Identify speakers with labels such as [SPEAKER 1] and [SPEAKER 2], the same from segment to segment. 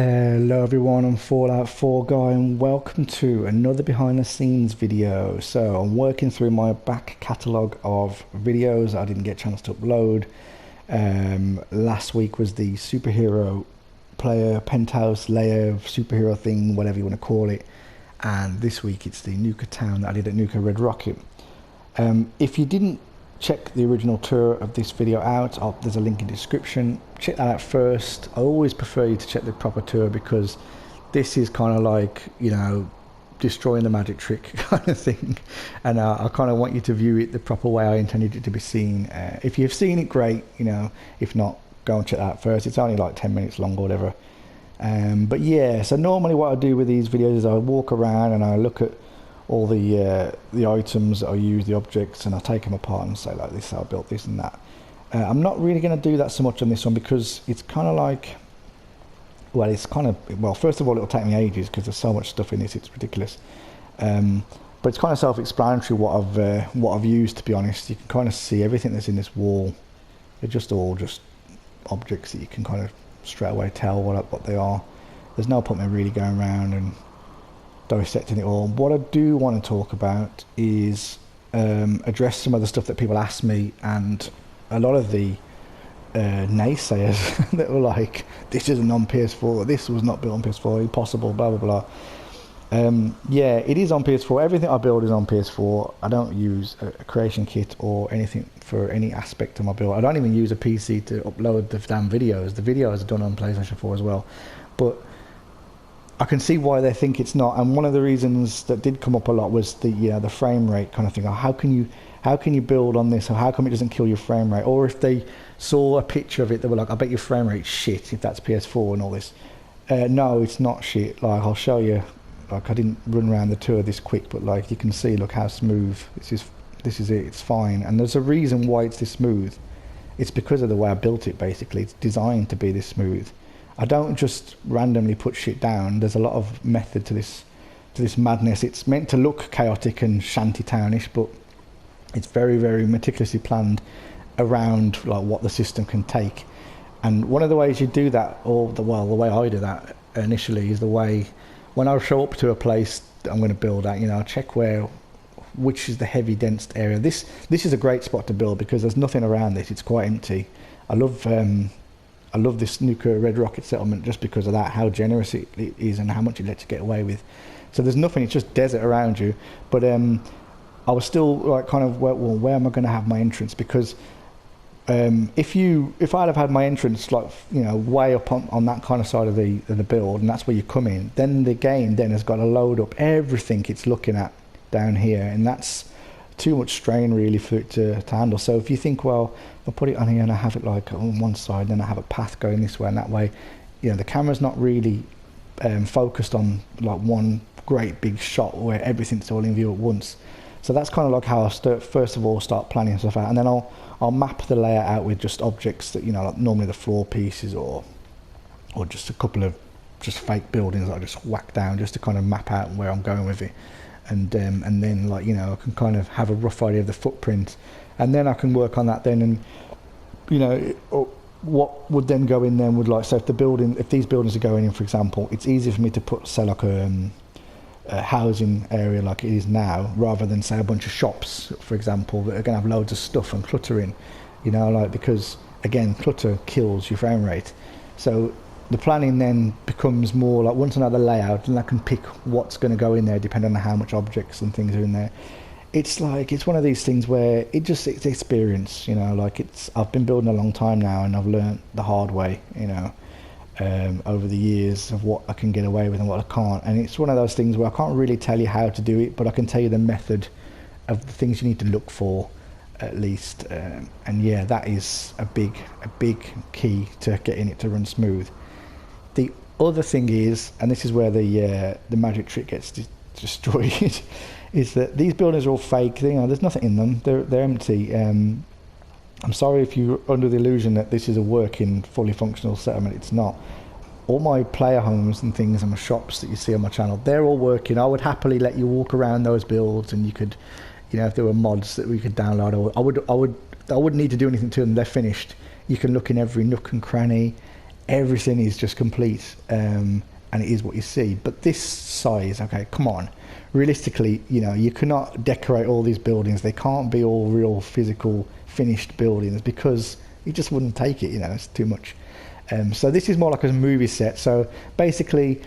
[SPEAKER 1] Hello everyone, I'm Fallout 4 Guy and welcome to another behind the scenes video. So I'm working through my back catalogue of videos I didn't get a chance to upload. Last week was the superhero player, penthouse layer, superhero thing, whatever you want to call it. And this week it's the Nuka town that I did at Nuka Red Rocket. If you didn't check the original tour of this video out, there's a link in the description. Check that out first. I always prefer you to check the proper tour because this is kind of like, you know, destroying the magic trick kind of thing, and I kind of want you to view it the proper way I intended it to be seen. If you've seen it, great, you know. If not, go and check that out first. It's only like 10 minutes long or whatever. But yeah, so normally what I do with these videos is I walk around and I look at all the items that I use, the objects, and I take them apart and say, like, this is how I built this and that. I'm not really going to do that so much on this one because it's kind of like, well, first of all, it'll take me ages because there's so much stuff in this, it's ridiculous. But it's kind of self-explanatory what I've used, to be honest. You can kind of see everything that's in this wall. They're just all just objects that you can kind of straight away tell what they are. There's no point in really going around and dissecting it all. What I do want to talk about is address some of the stuff that people ask me, and a lot of the naysayers that were like, this isn't on PS4, this was not built on PS4, impossible, blah blah blah. Yeah, it is on PS4. Everything I build is on PS4. I don't use a creation kit or anything for any aspect of my build. I don't even use a PC to upload the damn videos. The videos are done on PlayStation 4 as well, but I can see why they think it's not. And one of the reasons that did come up a lot was the frame rate kind of thing. How can you build on this? Or how come it doesn't kill your frame rate? Or if they saw a picture of it, they were like, I bet your frame rate's shit if that's PS4 and all this. No, it's not shit. Like, I'll show you. Like, I didn't run around the tour this quick, but like you can see, look how smooth this is it. It's fine. And there's a reason why it's this smooth. It's because of the way I built it. Basically, it's designed to be this smooth. I don't just randomly put shit down. There's a lot of method to this madness. It's meant to look chaotic and shantytownish, but it's very, very meticulously planned around like what the system can take. And one of the ways you do that, the way I do that initially, is the way when I show up to a place that I'm going to build at, you know, I check which is the heavy dense area. This is a great spot to build because there's nothing around this. It's quite empty. I love this Nuka Red Rocket settlement just because of that, how generous it is and how much it lets you get away with. So there's nothing, it's just desert around you. But I was still like kind of, well, where am I going to have my entrance? Because if I'd have had my entrance like, you know, way up on that kind of side of the build, and that's where you come in, then the game then has got to load up everything it's looking at down here, and that's too much strain really for it to handle. So if you think, well, I'll put it on here and I have it like on one side, then I have a path going this way and that way, you know, the camera's not really focused on like one great big shot where everything's all in view at once. So that's kind of like how I first of all start planning stuff out, and then I'll map the layout out with just objects that, you know, like normally the floor pieces or just a couple of just fake buildings that I just whack down just to kind of map out where I'm going with it. And then, like, you know, I can kind of have a rough idea of the footprint, and then I can work on that then. And, you know, what would then go in then would, like, so if these buildings are going in, for example, it's easy for me to put, say, like a housing area like it is now, rather than, say, a bunch of shops, for example, that are going to have loads of stuff and clutter in, you know, like, because again, clutter kills your frame rate. So the planning then becomes more like, once I know the layout, and I can pick what's going to go in there depending on how much objects and things are in there. It's like, it's one of these things where it's experience, you know, like I've been building a long time now, and I've learned the hard way, you know, over the years of what I can get away with and what I can't. And it's one of those things where I can't really tell you how to do it, but I can tell you the method of the things you need to look for, at least. And yeah, that is a big key to getting it to run smooth. The other thing is, and this is where the magic trick gets destroyed, is that these buildings are all fake. You know, there's nothing in them. They're empty. I'm sorry if you're under the illusion that this is a working, fully functional settlement. It's not. All my player homes and things and my shops that you see on my channel, they're all working. I would happily let you walk around those builds, and you could, you know, if there were mods that we could download, I wouldn't need to do anything to them. They're finished. You can look in every nook and cranny. everything is just complete, and it is what you see. But this size, okay, come on. Realistically, you know, you cannot decorate all these buildings. They can't be all real physical finished buildings because you just wouldn't take it, you know, it's too much. So this is more like a movie set. So basically,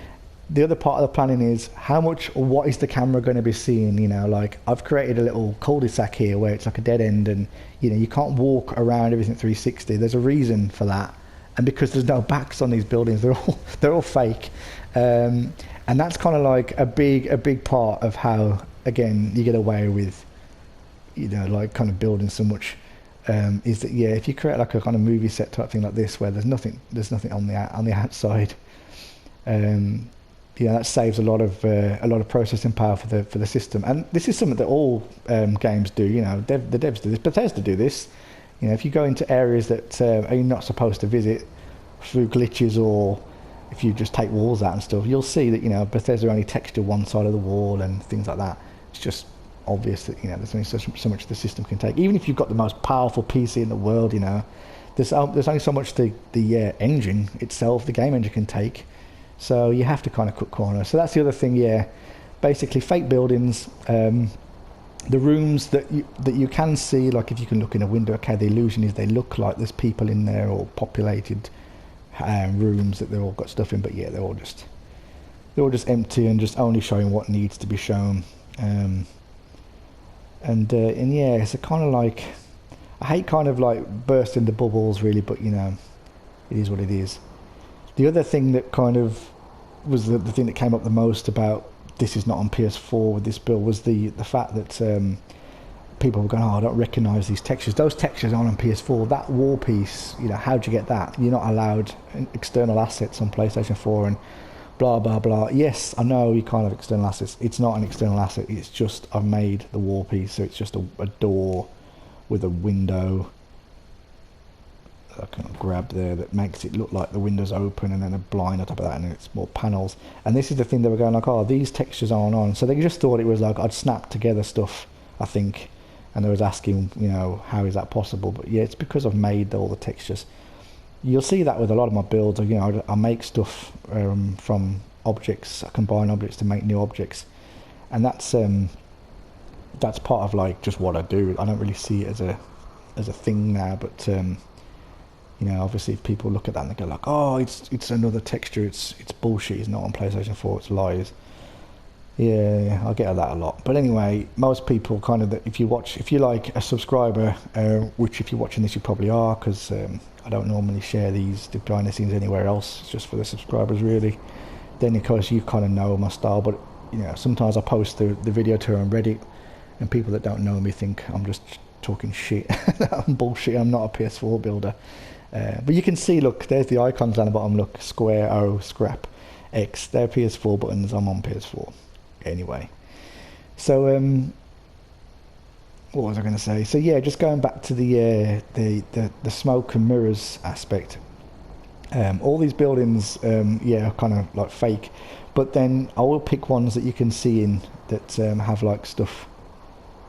[SPEAKER 1] the other part of the planning is how much or what is the camera going to be seeing, you know, like I've created a little cul-de-sac here where it's like a dead end, and, you know, you can't walk around everything 360. There's a reason for that. And because there's no backs on these buildings, they're all fake. And that's kind of like a big part of how, again, you get away with, you know, like kind of building so much, is that, yeah, if you create like a kind of movie set type thing like this where there's nothing on the outside, you know, that saves a lot of processing power for the system. And this is something that all games do. You know, the devs do this. Bethesda do this. You know, if you go into areas that are you not supposed to visit through glitches, or if you just take walls out and stuff, you'll see that, you know, Bethesda only texture one side of the wall and things like that. It's just obvious that, you know, there's only so much the system can take. Even if you've got the most powerful PC in the world, you know, there's only so much the engine itself, the game engine, can take. So you have to kind of cut corners. So that's the other thing, yeah. Basically, fake buildings. The rooms that you can see, like if you can look in a window, okay, the illusion is they look like there's people in there, or populated rooms that they've all got stuff in, but yeah, they're all just empty and just only showing what needs to be shown. And yeah, it's a kind of like, I hate kind of like bursting the bubbles really, but, you know, it is what it is. The other thing that kind of was the thing that came up the most about this is not on PS4 with this build was the fact that people were going, oh, I don't recognise these textures. Those textures aren't on PS4. That wall piece, you know, how'd you get that? You're not allowed external assets on PlayStation 4 and blah, blah, blah. Yes, I know you can't have external assets. It's not an external asset. It's just I've made the wall piece, so it's just a door with a window I can grab there that makes it look like the window's open, and then a blind on top of that, and it's more panels. And this is the thing they were going like, oh, these textures aren't on. So they just thought it was like I'd snapped together stuff, I think, and they was asking, you know, how is that possible? But yeah, it's because I've made all the textures. You'll see that with a lot of my builds. You know, I make stuff from objects. I combine objects to make new objects, and that's part of like just what I do. I don't really see it as a thing now, but you know, obviously if people look at that and they go like, oh, it's another texture, it's bullshit, it's not on PlayStation 4, it's lies. Yeah, I get that a lot. But anyway, most people kind of, if you're like a subscriber, which if you're watching this you probably are, because I don't normally share these behind the scenes anywhere else, it's just for the subscribers really. Then of course you kind of know my style, but you know, sometimes I post the video to on Reddit, and people that don't know me think I'm just talking shit. I'm bullshit, I'm not a PS4 builder. But you can see, look, there's the icons down the bottom, look, square, O, scrap, X, they're PS4 buttons, I'm on PS4. Anyway, so what was I going to say? So yeah, just going back to the smoke and mirrors aspect. All these buildings, yeah, are kind of like fake, but then I will pick ones that you can see in that have like stuff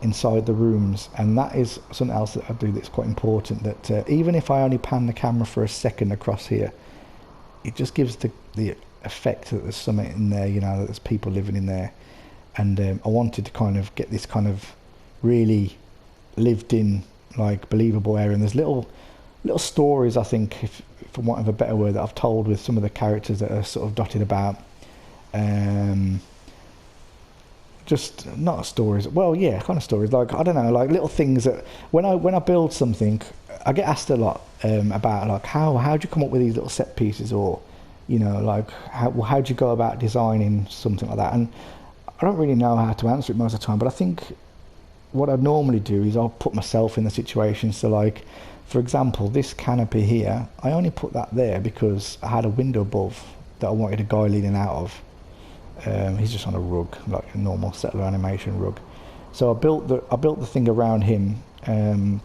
[SPEAKER 1] inside the rooms, and that is something else that I do that's quite important, that even if I only pan the camera for a second across here, it just gives the effect that there's something in there, you know, that there's people living in there. And I wanted to kind of get this kind of really lived in, like, believable area, and there's little stories, I think, if for want of a better word, that I've told with some of the characters that are sort of dotted about. Just not stories, well, yeah, kind of stories, like, I don't know, like little things that when I build something, I get asked a lot about like how'd you come up with these little set pieces, or, you know, like how'd you go about designing something like that. And I don't really know how to answer it most of the time, but I think what I normally do is I'll put myself in the situation. So like, for example, this canopy here, I only put that there because I had a window above that I wanted a guy leaning out of. He's just on a rug, like a normal settler animation rug. So I built the thing around him, and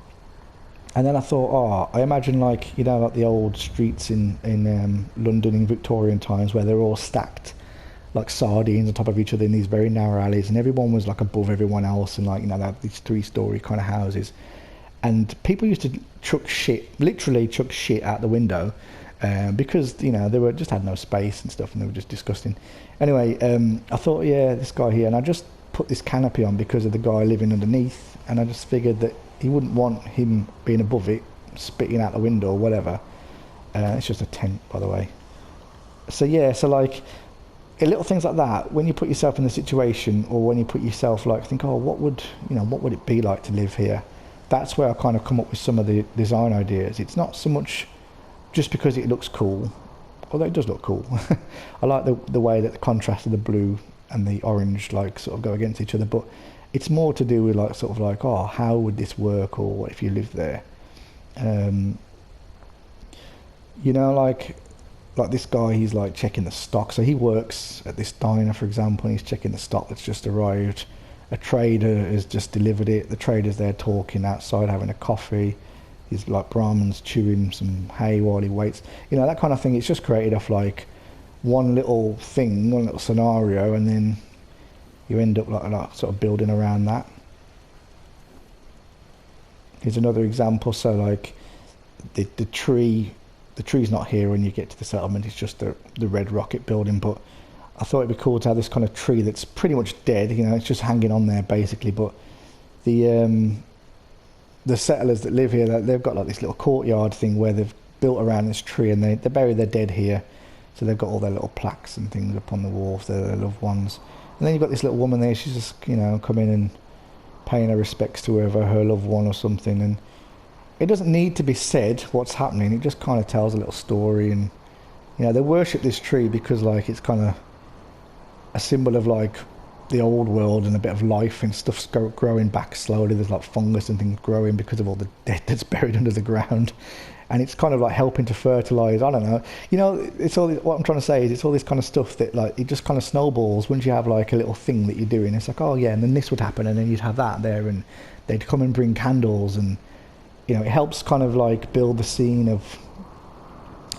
[SPEAKER 1] then I thought, oh, I imagine, like, you know, like the old streets in London in Victorian times, where they're all stacked like sardines on top of each other in these very narrow alleys, and everyone was like above everyone else, and like, you know, they have these 3-story kind of houses, and people used to literally chuck shit out the window. because you know they were just had no space and stuff, and they were just disgusting. Anyway, I thought, yeah, this guy here, and I just put this canopy on because of the guy living underneath, and I just figured that he wouldn't want him being above it, spitting out the window or whatever. It's just a tent, by the way. So yeah, so like little things like that, when you put yourself in the situation, or when you put yourself like think, oh, what would it be like to live here? That's where I kind of come up with some of the design ideas. It's not so much just because it looks cool, although it does look cool. I like the way that the contrast of the blue and the orange like sort of go against each other, but it's more to do with like sort of like, oh, how would this work, or what if you lived there? You know, like this guy, he's like checking the stock. So he works at this diner, for example, and he's checking the stock that's just arrived. A trader has just delivered it. The trader's there talking outside, having a coffee. He's like Brahman's chewing some hay while he waits. You know, that kind of thing. It's just created off like one little thing, one little scenario, and then you end up like sort of building around that. Here's another example. So like the tree's not here when you get to the settlement. It's just the red rocket building. But I thought it'd be cool to have this kind of tree that's pretty much dead. You know, it's just hanging on there basically. But the settlers that live here, they've got like this little courtyard thing where they've built around this tree, and they bury their dead here. So they've got all their little plaques and things up on the wall for their loved ones. And then you've got this little woman there. She's just, you know, coming and paying her respects to whoever, her loved one or something. And it doesn't need to be said what's happening. It just kind of tells a little story. And you know, they worship this tree because like it's kind of a symbol of like the old world and a bit of life, and stuff's growing back slowly. There's like fungus and things growing because of all the dead that's buried under the ground, and it's kind of like helping to fertilize. I don't know, you know, it's all what I'm trying to say is it's all this kind of stuff that like it just kind of snowballs once you have like a little thing that you're doing. It's like, oh yeah, and then this would happen, and then you'd have that there, and they'd come and bring candles, and you know, it helps kind of like build the scene of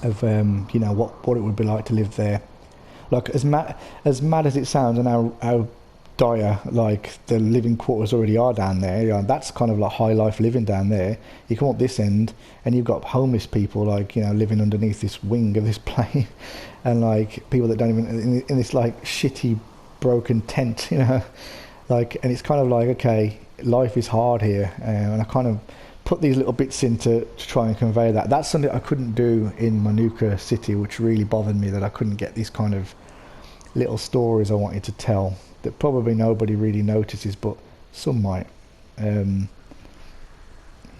[SPEAKER 1] you know what it would be like to live there. Like as mad as it sounds, and how dire like the living quarters already are down there, you know, that's kind of like high life living down there. You come up this end and you've got homeless people like, you know, living underneath this wing of this plane, and like people that don't even in this like shitty broken tent, you know, like, and it's kind of like, okay, life is hard here, and I kind of put these little bits in to try and convey that. That's something I couldn't do in my Nuka city, which really bothered me, that I couldn't get these kind of little stories I wanted to tell that probably nobody really notices, but some might. You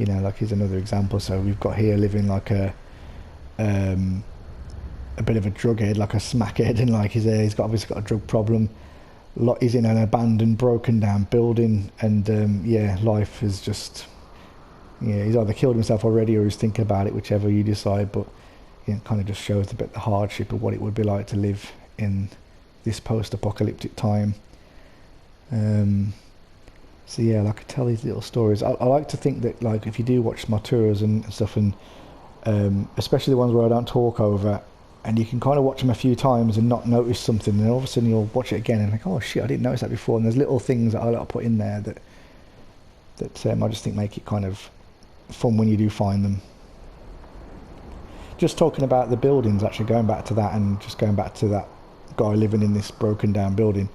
[SPEAKER 1] know, like here's another example. So we've got here living like a bit of a drug head, like a smackhead, and like he's obviously got a drug problem. He's in an abandoned, broken down building, and yeah, life is just, yeah, he's either killed himself already or he's thinking about it, whichever you decide. But yeah, it kind of just shows a bit the hardship of what it would be like to live in this post-apocalyptic time. So yeah, like I tell these little stories. I like to think that like if you do watch my tours and stuff, and especially the ones where I don't talk over, and you can kind of watch them a few times and not notice something, and all of a sudden you'll watch it again and like, oh shit, I didn't notice that before. And there's little things that I'll put in there that I just think make it kind of fun when you do find them. Just talking about the buildings, actually going back to that, and just going back to that guy living in this broken down building,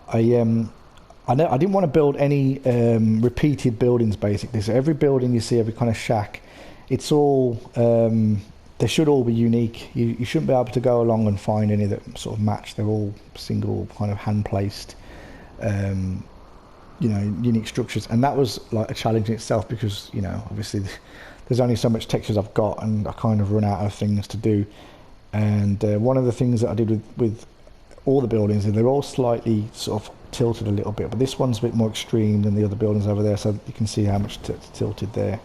[SPEAKER 1] I didn't want to build any repeated buildings basically. So every building you see, every kind of shack, it's all they should all be unique. You shouldn't be able to go along and find any that sort of match. They're all single kind of hand placed, you know, unique structures. And that was like a challenge in itself, because you know, obviously there's only so much textures I've got, and I kind of run out of things to do. And one of the things that I did with all the buildings, and they're all slightly sort of tilted a little bit, but this one's a bit more extreme than the other buildings over there, so you can see how much tilted there.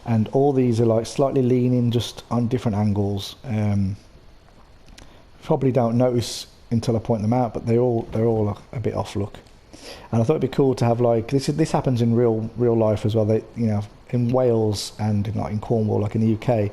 [SPEAKER 1] And all these are like slightly leaning just on different angles. Probably don't notice until I point them out, but they're all a bit off look. And I thought it'd be cool to have like this happens in real life as well. They, you know, in Wales and in Cornwall, like in the UK,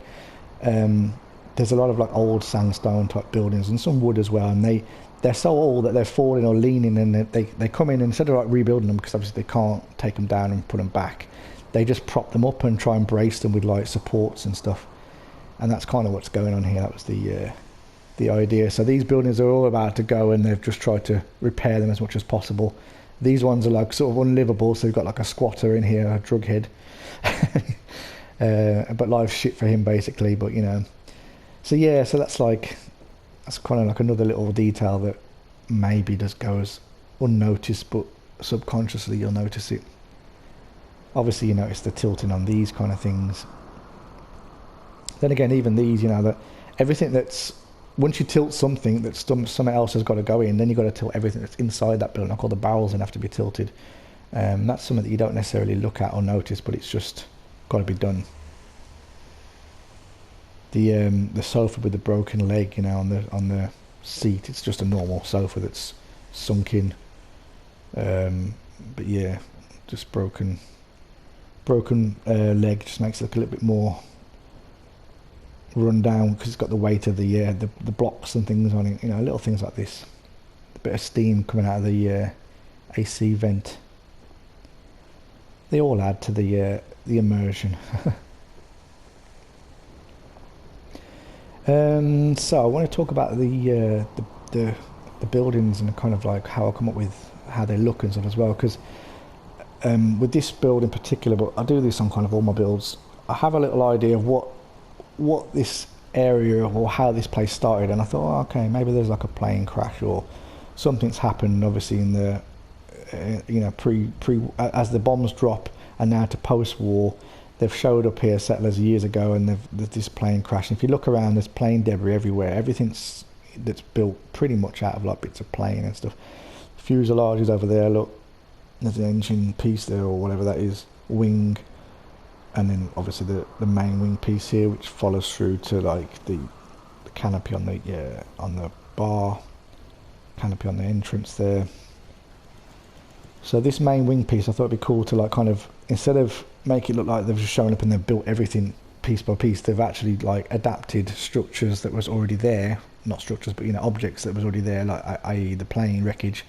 [SPEAKER 1] there's a lot of like old sandstone type buildings and some wood as well, and they're so old that they're falling or leaning, and they come in, and instead of like rebuilding them, because obviously they can't take them down and put them back, they just prop them up and try and brace them with like supports and stuff. and that's kind of what's going on here. That was the idea. So these buildings are all about to go, and they've just tried to repair them as much as possible. These ones are like sort of unlivable, so we've got like a squatter in here, a drug head. But life's shit for him basically, but you know. So yeah, so that's kind of like another little detail that maybe just goes unnoticed, but subconsciously you'll notice it. Obviously you notice the tilting on these kind of things. Then again, even these, you know, that everything that's, once you tilt something, that something else has got to go in, then you've got to tilt everything that's inside that building. Like all the barrels then have to be tilted. That's something that you don't necessarily look at or notice, but it's just got to be done. The sofa with the broken leg, you know, on the seat, it's just a normal sofa that's sunk in. But yeah, just broken leg just makes it look a little bit more run down because it's got the weight of the blocks and things on it, you know, little things like this. A bit of steam coming out of the AC vent. They all add to the immersion. So I want to talk about the buildings and kind of like how I come up with how they look and stuff as well, because with this build in particular, but I do this on kind of all my builds, I have a little idea of what this area or how this place started, and I thought, oh, okay, maybe there's like a plane crash or something's happened obviously in the you know, pre as the bombs drop, and now to post-war they've showed up here settlers years ago, and there's this plane crash. And if you look around, there's plane debris everywhere. Everything's that's built pretty much out of like bits of plane and stuff. Fuselage is over there, look, there's an engine piece there or whatever that is, wing, and then obviously the main wing piece here, which follows through to like the canopy on the bar, canopy on the entrance there. So this main wing piece, I thought it'd be cool to like kind of, instead of make it look like they've just shown up and they've built everything piece by piece, they've actually like adapted structures that was already there, not structures but, you know, objects that was already there, like i.e. the plane wreckage,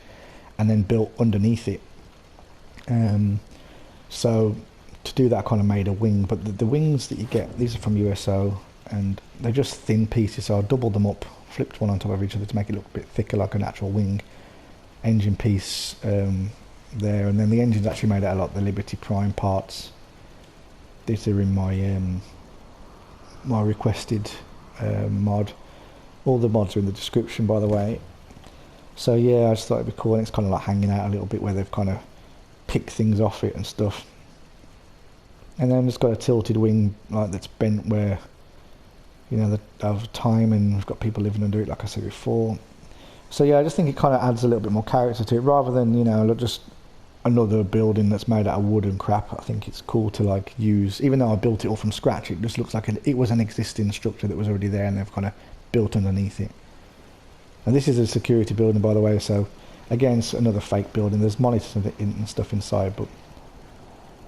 [SPEAKER 1] and then built underneath it. So to do that, I kind of made a wing, but the wings that you get, these are from USO, and they're just thin pieces, so I doubled them up, flipped one on top of each other to make it look a bit thicker like an actual wing. Engine piece there, and then the engine's actually made out of like the Liberty Prime parts. These are in my requested mod. All the mods are in the description, by the way. So yeah, I just thought it'd be cool, and it's kind of like hanging out a little bit where they've kind of picked things off it and stuff. And then it's got a tilted wing like that's bent where, you know, over time, and we've got people living under it, like I said before. So yeah, I just think it kind of adds a little bit more character to it, rather than, you know, just another building that's made out of wood and crap. I think it's cool to like use, even though I built it all from scratch, it just looks like it was an existing structure that was already there, and they've kind of built underneath it. And this is a security building, by the way, so again, it's another fake building. There's monitors and stuff inside, but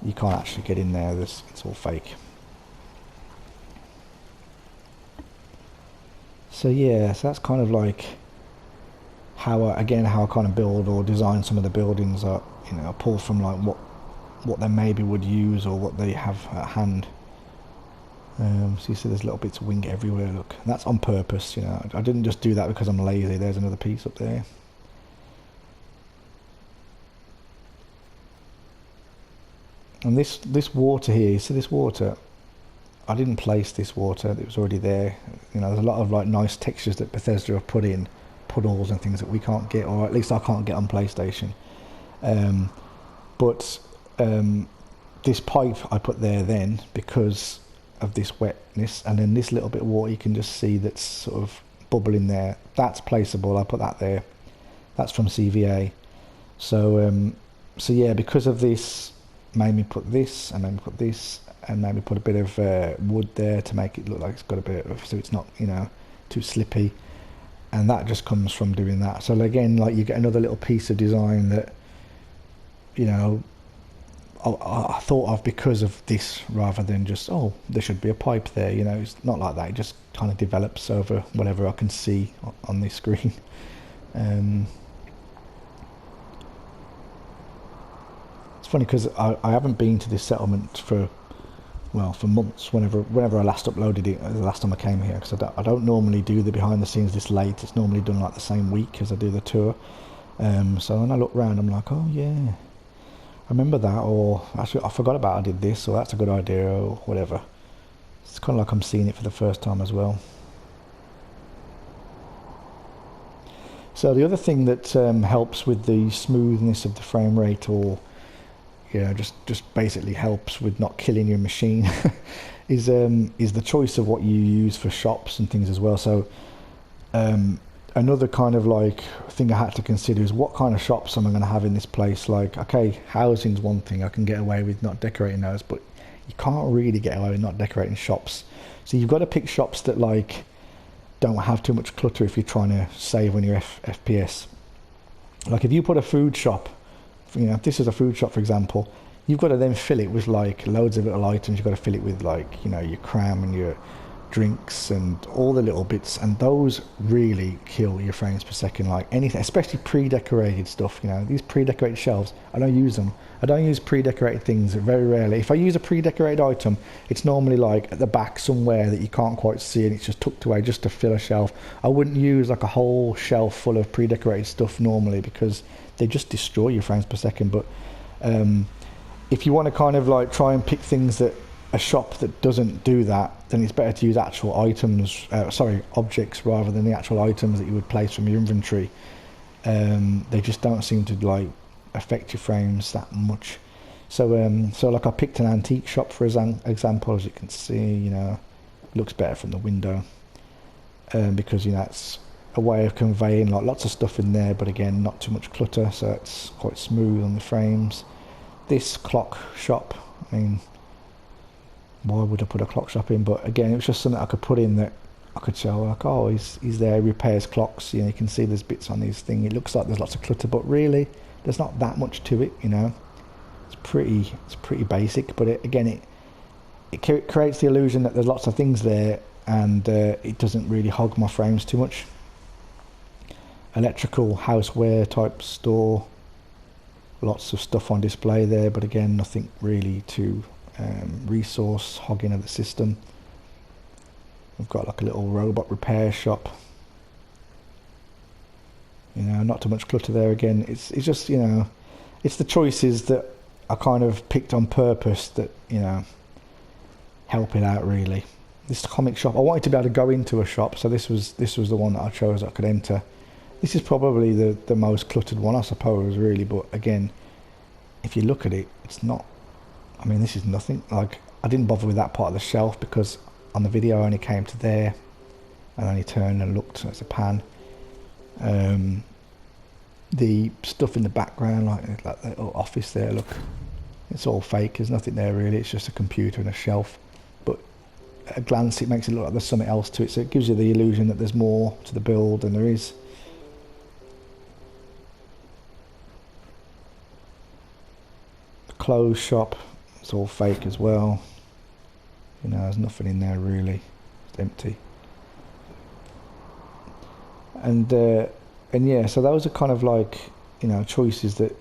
[SPEAKER 1] you can't actually get in there. It's all fake. So yeah, so that's kind of like how I kind of build or design some of the buildings. You know, I pull from like what they maybe would use or what they have at hand. So you see there's little bits of wing everywhere, look. And that's on purpose, you know. I didn't just do that because I'm lazy. There's another piece up there. And this water here, you see this water? I didn't place this water, it was already there. You know, there's a lot of like nice textures that Bethesda have put in, puddles and things that we can't get, or at least I can't get on PlayStation. But this pipe I put there then because of this wetness, and then this little bit of water you can just see that's sort of bubbling there. That's placeable, I put that there. That's from CVA. So yeah, because of this, made me put this, and then put this, and maybe put a bit of wood there to make it look like it's got a bit of, so it's not, you know, too slippy. And that just comes from doing that. So again, like, you get another little piece of design that, you know, I thought of because of this, rather than just, oh, there should be a pipe there. You know, it's not like that. It just kind of develops over whatever I can see on this screen. It's funny because I haven't been to this settlement for well, for months, whenever I last uploaded it, the last time I came here, because I don't normally do the behind the scenes this late. It's normally done like the same week as I do the tour. So when I look around, I'm like, oh yeah, I remember that, or actually I forgot about I did this, or that's a good idea, or whatever. It's kind of like I'm seeing it for the first time as well. So the other thing that helps with the smoothness of the frame rate, or just basically helps with not killing your machine, is the choice of what you use for shops and things as well. So another kind of like thing I had to consider is what kind of shops am I going to have in this place. Like, okay, housing's one thing, I can get away with not decorating those, but you can't really get away with not decorating shops. So you've got to pick shops that like don't have too much clutter if you're trying to save on your FPS. Like if you put a food shop, if this is a food shop for example, you've got to then fill it with like loads of little items. You've got to fill it with like your cram and your drinks and all the little bits, and those really kill your frames per second. Like anything, especially pre-decorated stuff, these pre-decorated shelves, I don't use them. I don't use pre-decorated things very rarely. If I use a pre-decorated item, it's normally like at the back somewhere that you can't quite see, and it's just tucked away just to fill a shelf. I wouldn't use like a whole shelf full of pre-decorated stuff normally, because they just destroy your frames per second. But if you want to kind of like try and pick things that a shop that doesn't do that, then it's better to use actual items, objects, rather than the actual items that you would place from your inventory. They just don't seem to like affect your frames that much. So like I picked an antique shop for example. As you can see, looks better from the window, because it's a way of conveying like lots of stuff in there, but again not too much clutter, so it's quite smooth on the frames. This clock shop, I mean, why would I put a clock shop in? But again, it was just something I could put in that I could show, like, oh, he's there, he repairs clocks. You can see there's bits on his thing. It looks like there's lots of clutter, but really there's not that much to it. It's pretty basic, but it creates the illusion that there's lots of things there, and it doesn't really hog my frames too much. Electrical houseware type store, lots of stuff on display there, but again nothing really to resource hogging of the system. We've got like a little robot repair shop, not too much clutter there. Again, it's just it's the choices that I kind of picked on purpose that help it out really. This comic shop, I wanted to be able to go into a shop, so this was the one that I chose that I could enter. This is probably the most cluttered one, I suppose, really, but again, if you look at it, it's not, I mean, this is nothing. Like, I didn't bother with that part of the shelf because on the video I only came to there and only turned and looked. It's a pan. The stuff in the background, like the little office there, look, it's all fake. There's nothing there really. It's just a computer and a shelf. But at a glance, it makes it look like there's something else to it. So it gives you the illusion that there's more to the build than there is. The clothes shop, it's all fake as well. There's nothing in there really. It's empty. And yeah, so those are kind of like choices that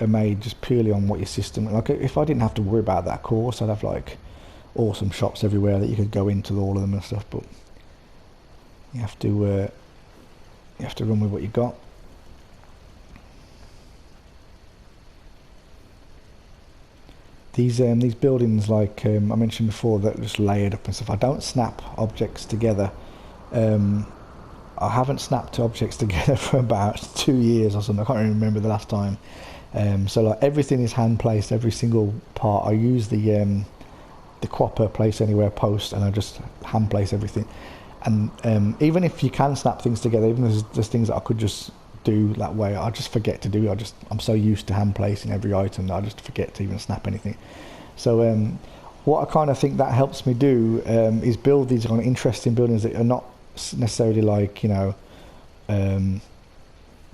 [SPEAKER 1] are made just purely on what your system. Like if I didn't have to worry about that, of course, I'd have like awesome shops everywhere that you could go into all of them and stuff. But you have to run with what you got. These buildings, like I mentioned before, that are just layered up and stuff. I don't snap objects together. I haven't snapped objects together for about 2 years or something. I can't even remember the last time. So like everything is hand placed, every single part. I use the QwaPA place anywhere post, and I just hand place everything. And even if you can snap things together, even there's things that I could just do that way, I just forget to do. I'm so used to hand placing every item that I just forget to even snap anything. So what I kind of think that helps me do is build these kind of interesting buildings that are not necessarily like the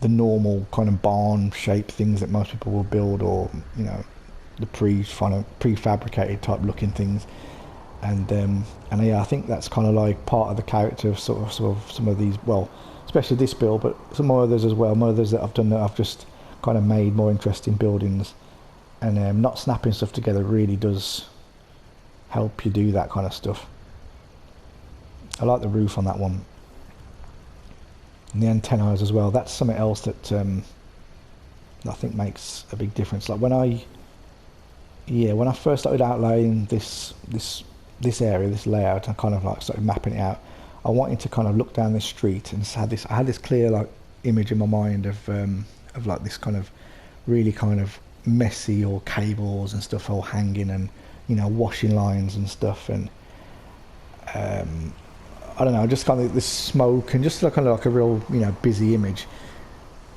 [SPEAKER 1] normal kind of barn shaped things that most people will build, or the prefabricated type looking things. And yeah, I think that's kind of like part of the character of sort of some of these, well, especially this build, but some more others as well. More others that I've done that I've just kind of made more interesting buildings, and not snapping stuff together really does help you do that kind of stuff. I like the roof on that one, and the antennas as well. That's something else that I think makes a big difference. Like when I first started outlining this area, this layout, I kind of like started mapping it out. I wanted to kind of look down this street and I had this clear like image in my mind of like this kind of really kind of messy, or cables and stuff all hanging, and washing lines and stuff, and I don't know, just kind of this smoke, and just kind of like a real busy image.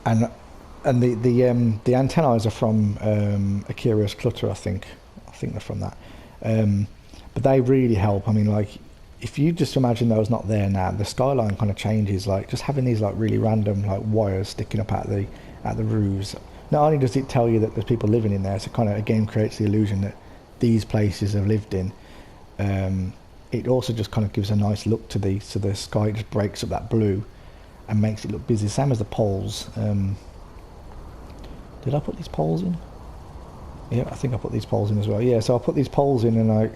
[SPEAKER 1] And the antennas are from Akiras Clutter, I think they're from that, but they really help. I mean, like, if you just imagine those not there now, the skyline kind of changes. Like just having these like really random like wires sticking up at the roofs, not only does it tell you that there's people living in there, so it kind of again creates the illusion that these places have lived in. It also just kind of gives a nice look to the sky. It just breaks up that blue and makes it look busy. Same as the poles. Did I put these poles in? Yeah, I think I put these poles in as well. Yeah, so I put these poles in, and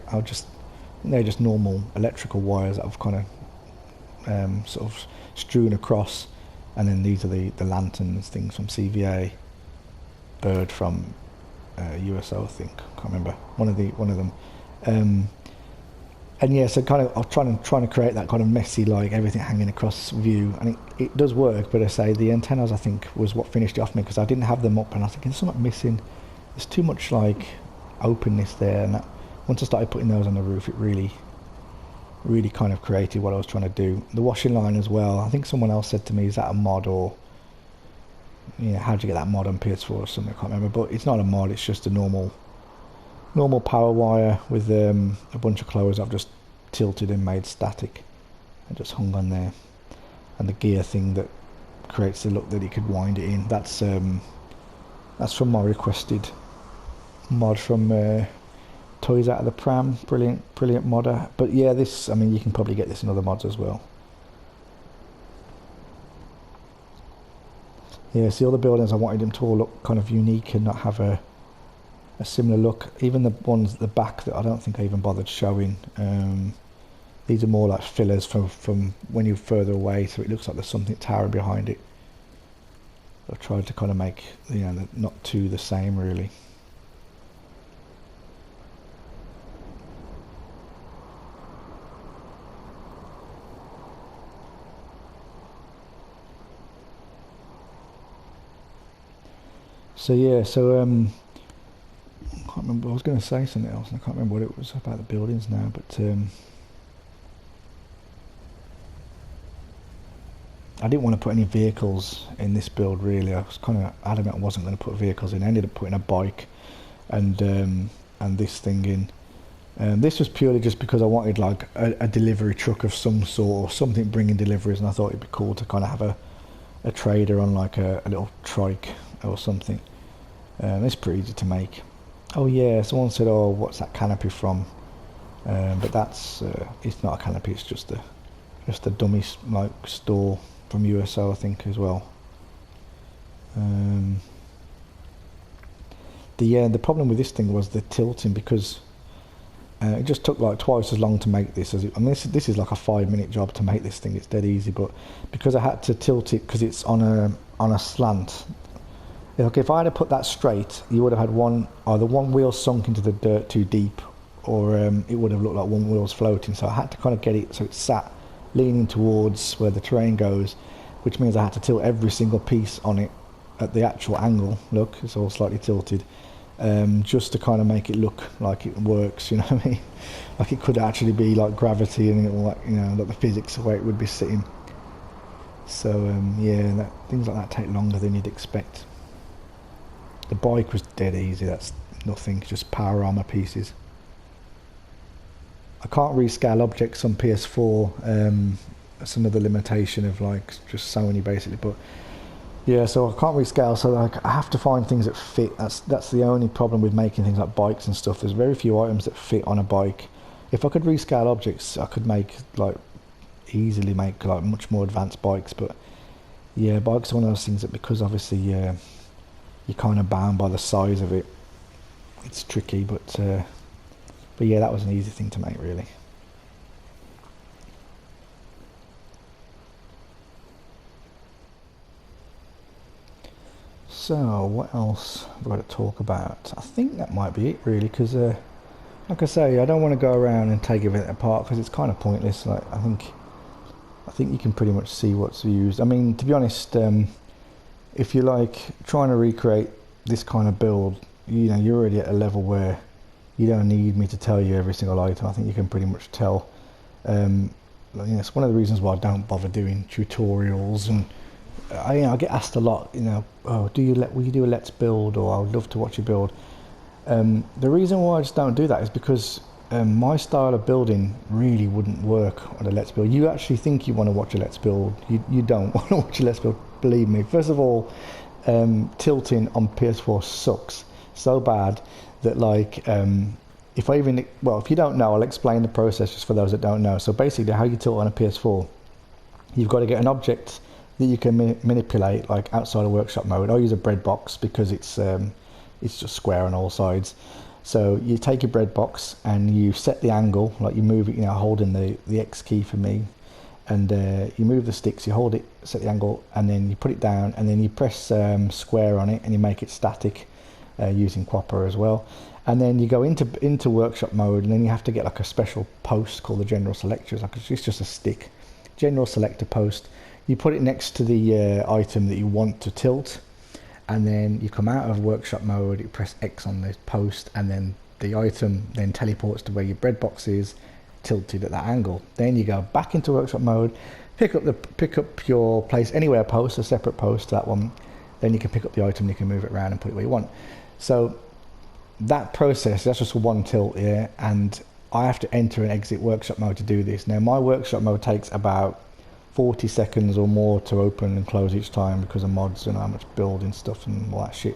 [SPEAKER 1] they're just normal electrical wires that I've kind of sort of strewn across, and then these are the lanterns things from CVA, bird from USO, I think. Can't remember, one of them. And yeah, so kind of I'm trying to create that kind of messy, like everything hanging across view, and it does work. But I say the antennas, I think, was what finished it off me, because I didn't have them up, and I was thinking there's something missing. There's too much like openness there, and once I started putting those on the roof, it really kind of created what I was trying to do. The washing line as well, I think someone else said to me, is that a mod, or how'd you get that mod on PS4 or something, I can't remember. But it's not a mod, it's just a normal power wire with a bunch of clothes I've just tilted and made static and just hung on there, and the gear thing that creates the look that you could wind it in. That's from my requested mod from Toys Out of the Pram. Brilliant modder. But yeah, this, I mean, you can probably get this in other mods as well. Yeah, see, all the buildings, I wanted them to all look kind of unique and not have a similar look. Even the ones at the back that I don't think I even bothered showing. These are more like fillers from when you're further away, so it looks like there's something towering behind it. I've tried to kind of make, not too the same really. So yeah, I can't remember, I was going to say something else and I can't remember what it was about the buildings now, but I didn't want to put any vehicles in this build really. I was kind of adamant I wasn't going to put vehicles in. I ended up putting a bike and this thing in. This was purely just because I wanted like a delivery truck of some sort, or something bringing deliveries, and I thought it'd be cool to kind of have a trader on like a little trike or something. It's pretty easy to make. Oh yeah, someone said, oh, what's that canopy from? But that's it's not a canopy, it's just a dummy like store from USO, I think, as well. The problem with this thing was the tilting, because it just took like twice as long to make this as it, I mean, this is like a 5-minute job to make this thing. It's dead easy, but because I had to tilt it because it's on a slant. Like if I had put that straight, you would have had either one wheel sunk into the dirt too deep, or it would have looked like one wheel's floating. So I had to kind of get it so it sat leaning towards where the terrain goes, which means I had to tilt every single piece on it at the actual angle. Look, it's all slightly tilted, just to kind of make it look like it works, you know what I mean? Like it could actually be like gravity and it, like, like the physics of where it would be sitting. So yeah, things like that take longer than you'd expect. The bike was dead easy, that's nothing, just power armor pieces. I can't rescale objects on PS4, that's another limitation of like just Sony basically, but yeah, so I can't rescale, so like I have to find things that fit. That's the only problem with making things like bikes and stuff. There's very few items that fit on a bike. If I could rescale objects, I could easily make like much more advanced bikes, but yeah, bikes are one of those things that, because obviously you're kind of bound by the size of it, it's tricky. But But yeah, that was an easy thing to make, really. So what else have I got to talk about? I think that might be it, really, because like I say, I don't want to go around and take everything apart because it's kind of pointless. Like I think you can pretty much see what's used. I mean, to be honest, if you're like trying to recreate this kind of build, you know, you're already at a level where you don't need me to tell you every single item. I think you can pretty much tell. You know, it's one of the reasons why I don't bother doing tutorials, and I get asked a lot, you know, oh, will you do a let's build, or I would love to watch you build. The reason why I just don't do that is because my style of building really wouldn't work on a let's build. You actually think you want to watch a let's build, you don't want to watch a let's build, believe me. First of all, tilting on PS4 sucks so bad that like if you don't know, I'll explain the process just for those that don't know. So basically how you tilt on a PS4, you've got to get an object that you can manipulate like outside of workshop mode. I'll use a bread box because it's just square on all sides. So you take your bread box and you set the angle, like you move it, you know, holding the X key for me, and you move the sticks, you hold it, set the angle, and then you put it down, and then you press square on it and you make it static using QwaPA as well. And then you go into workshop mode, and then you have to get like a special post called the general selector. It's just a stick, general selector post. You put it next to the item that you want to tilt, and then you come out of workshop mode, you press X on the post, and then the item then teleports to where your bread box is, tilted at that angle. Then you go back into workshop mode, pick up your place anywhere post, a separate post to that one. Then you can pick up the item, you can move it around and put it where you want. So that process, that's just one tilt here, and I have to enter and exit workshop mode to do this. Now my workshop mode takes about 40 seconds or more to open and close each time because of mods and how much building stuff and all that shit.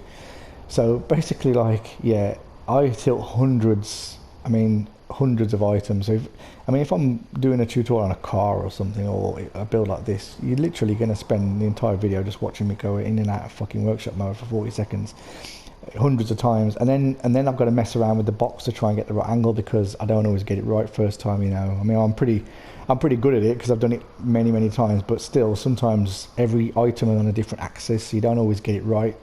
[SPEAKER 1] So basically, like, yeah, I tilt hundreds of items. So if I'm doing a tutorial on a car or something, or a build like this, you're literally going to spend the entire video just watching me go in and out of fucking workshop mode for 40 seconds hundreds of times, and then I've got to mess around with the box to try and get the right angle because I don't always get it right first time, you know. I mean, I'm pretty good at it because I've done it many times, but still sometimes every item is on a different axis, so you don't always get it right,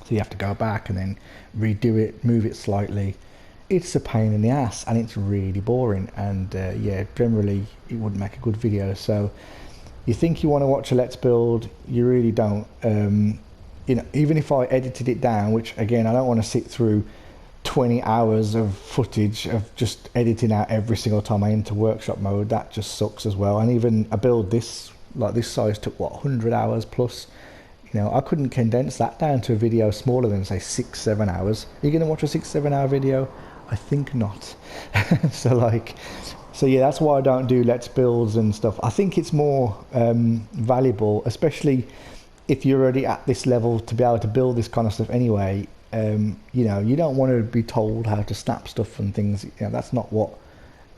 [SPEAKER 1] so you have to go back and then redo it, move it slightly. It's a pain in the ass and it's really boring, and yeah, generally it wouldn't make a good video. So you think you want to watch a let's build, you really don't. You know, even if I edited it down, which again, I don't want to sit through 20 hours of footage of just editing out every single time I enter workshop mode, that just sucks as well. And even a build this size took 100 hours plus. You know, I couldn't condense that down to a video smaller than say 6-7 hours. Are you going to watch a 6-7 hour video? I think not. So yeah, that's why I don't do let's builds and stuff. I think it's more valuable, especially if you're already at this level, to be able to build this kind of stuff anyway. You know, you don't want to be told how to snap stuff and things. You know, that's not what,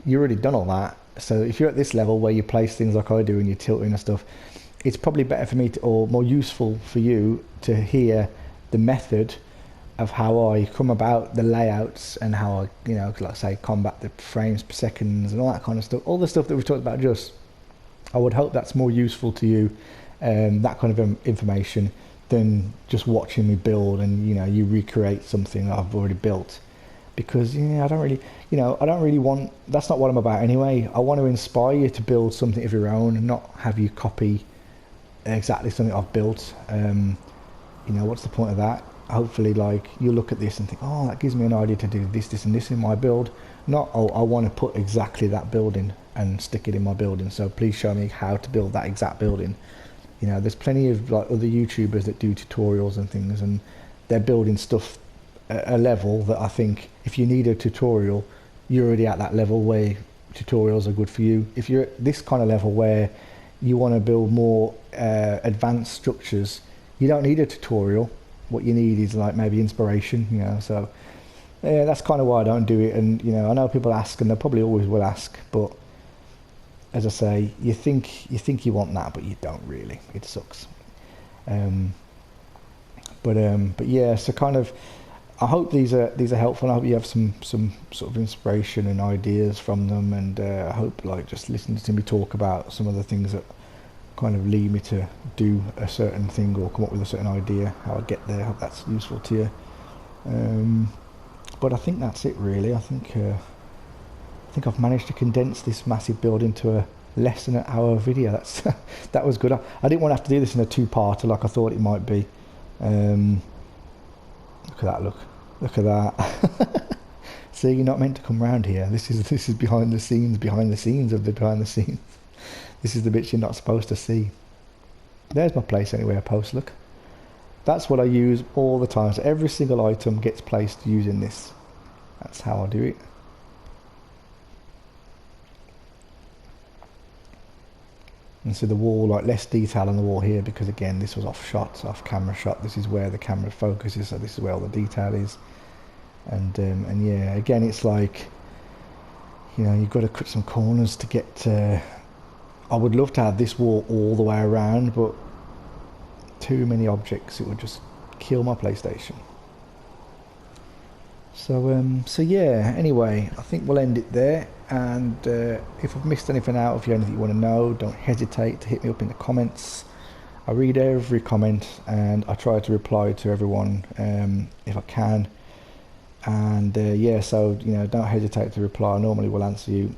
[SPEAKER 1] you already done all that. So if you're at this level where you place things like I do and you're tilting and stuff, it's probably better for me to, or more useful for you to hear the method of how I come about the layouts and how I, you know, like I say, combat the frames per second and all that kind of stuff. All the stuff that we've talked about, just, I would hope that's more useful to you, that kind of information, than just watching me build and, you know, you recreate something that I've already built. Because, you know, I don't really want, that's not what I'm about anyway. I want to inspire you to build something of your own and not have you copy exactly something I've built. You know, what's the point of that? Hopefully, like, you look at this and think, oh, that gives me an idea to do this and this in my build. Not, oh, I want to put exactly that building and stick it in my building, so please show me how to build that exact building. You know, there's plenty of like other YouTubers that do tutorials and things, and they're building stuff at a level that I think if you need a tutorial, you're already at that level where tutorials are good for you. If you're at this kind of level where you want to build more advanced structures, you don't need a tutorial. What you need is like maybe inspiration, you know. So yeah, that's kind of why I don't do it. And, you know, I know people ask, and they probably always will ask, but as I say, you think you want that, but you don't really. It sucks. But yeah, so kind of, I hope these are helpful. I hope you have some sort of inspiration and ideas from them, and I hope like just listening to me talk about some of the things that kind of lead me to do a certain thing or come up with a certain idea, how I get there. I hope that's useful to you. But I think that's it really. I think I've managed to condense this massive build into a less than an hour video. That's that was good. I didn't want to have to do this in a two-parter like I thought it might be. Look at that, look at that. See, you're not meant to come round here. This is behind the scenes of the behind the scenes. This is the bits you're not supposed to see. There's my place anyway, I post, look. That's what I use all the time. So every single item gets placed using this. That's how I do it. And so the wall, like less detail on the wall here because again this was off shot, off camera shot. This is where the camera focuses, so this is where all the detail is. And yeah, again it's like, you know, you've got to cut some corners to get I would love to have this wall all the way around, but too many objects, it would just kill my PlayStation. So yeah, anyway, I think we'll end it there. And if I've missed anything out, if you have anything you want to know, don't hesitate to hit me up in the comments. I read every comment and I try to reply to everyone if I can. And yeah, so you know, don't hesitate to reply. I normally will answer you.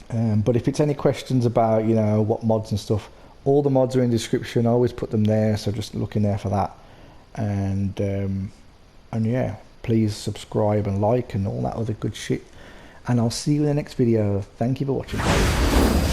[SPEAKER 1] But if it's any questions about, you know, what mods and stuff, all the mods are in the description. I always put them there, so just look in there for that. And yeah, please subscribe and like and all that other good shit. And I'll see you in the next video. Thank you for watching.